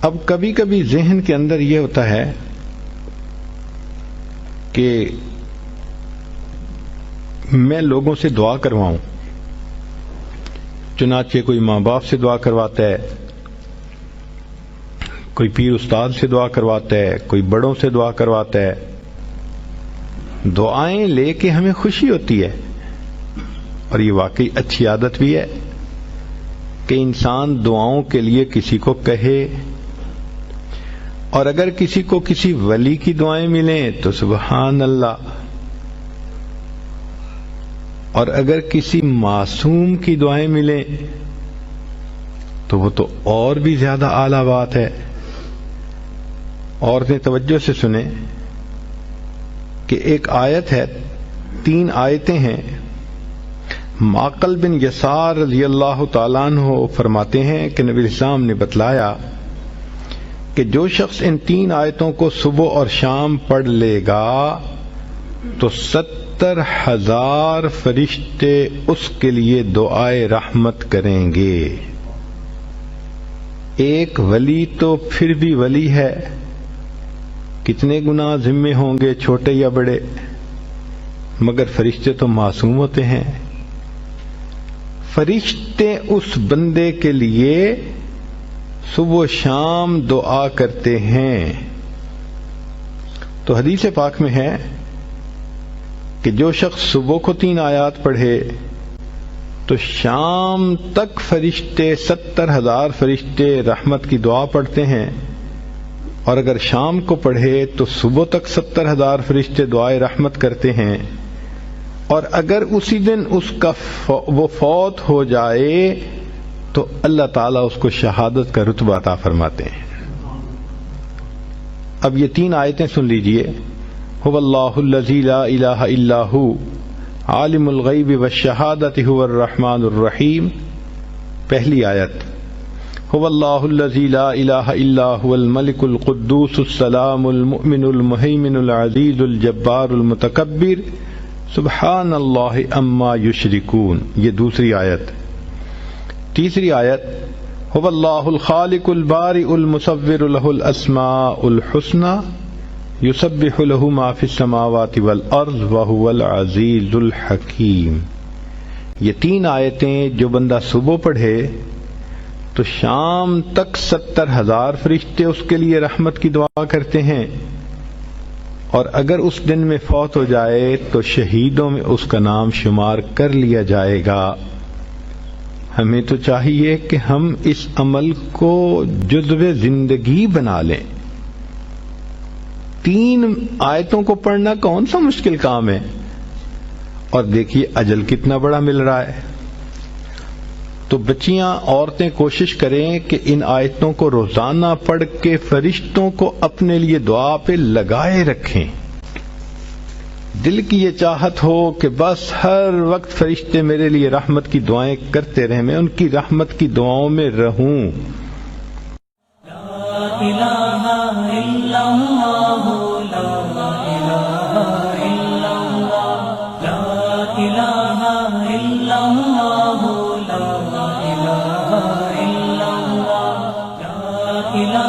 اب کبھی کبھی ذہن کے اندر یہ ہوتا ہے کہ میں لوگوں سے دعا کرواؤں، چنانچہ کوئی ماں باپ سے دعا کرواتا ہے، کوئی پیر استاد سے دعا کرواتا ہے، کوئی بڑوں سے دعا کرواتا ہے. دعائیں لے کے ہمیں خوشی ہوتی ہے، اور یہ واقعی اچھی عادت بھی ہے کہ انسان دعاؤں کے لیے کسی کو کہے، اور اگر کسی کو کسی ولی کی دعائیں ملیں تو سبحان اللہ، اور اگر کسی معصوم کی دعائیں ملیں تو وہ تو اور بھی زیادہ اعلیٰ بات ہے. عورتیں توجہ سے سنیں کہ ایک آیت ہے، 3 آیتیں ہیں. معقل بن یسار رضی اللہ تعالیٰ عنہ فرماتے ہیں کہ نبی اسلام نے بتلایا کہ جو شخص ان 3 آیتوں کو صبح اور شام پڑھ لے گا تو 70,000 فرشتے اس کے لیے دعائے رحمت کریں گے. ایک ولی تو پھر بھی ولی ہے، کتنے گناہ ذمے ہوں گے چھوٹے یا بڑے، مگر فرشتے تو معصوم ہوتے ہیں. فرشتے اس بندے کے لیے صبح و شام دعا کرتے ہیں. تو حدیث پاک میں ہے کہ جو شخص صبح کو 3 آیات پڑھے تو شام تک فرشتے 70,000 فرشتے رحمت کی دعا پڑھتے ہیں، اور اگر شام کو پڑھے تو صبح تک 70,000 فرشتے دعائے رحمت کرتے ہیں، اور اگر اسی دن اس کا وہ فوت ہو جائے تو اللہ تعالیٰ اس کو شہادت کا رتبہ عطا فرماتے ہیں. اب یہ 3 آیتیں سن لیجئے. هو اللہ الذی لا الہ الا ہو عالم الغیب والشہادۃ هو الرحمن الرحیم. پہلی آیت، هو اللہ الذی لا الہ الا هو الملک القدوس السلام المؤمن المہیمن العزیز الجبار المتکبر سبحان اللہ اما یشرکون. یہ دوسری آیت. تیسری آیت، هو اللہ الخالق البارئ المصور له الاسماء الحسنى یسبح له ما فی السماوات والارض وهو العزیز الحکیم. یہ 3 آیتیں جو بندہ صبح پڑھے تو شام تک 70,000 فرشتے اس کے لیے رحمت کی دعا کرتے ہیں، اور اگر اس دن میں فوت ہو جائے تو شہیدوں میں اس کا نام شمار کر لیا جائے گا. ہمیں تو چاہیے کہ ہم اس عمل کو جزو زندگی بنا لیں. 3 آیتوں کو پڑھنا کون سا مشکل کام ہے، اور دیکھیے اجل کتنا بڑا مل رہا ہے. تو بچیاں، عورتیں کوشش کریں کہ ان آیتوں کو روزانہ پڑھ کے فرشتوں کو اپنے لیے دعا پہ لگائے رکھیں. دل کی یہ چاہت ہو کہ بس ہر وقت فرشتے میرے لیے رحمت کی دعائیں کرتے رہیں، میں ان کی رحمت کی دعاؤں میں رہوں. لا الہ الا اللہ، لا الہ الا اللہ، لا الہ الا اللہ، لا الہ الا اللہ، لا الہ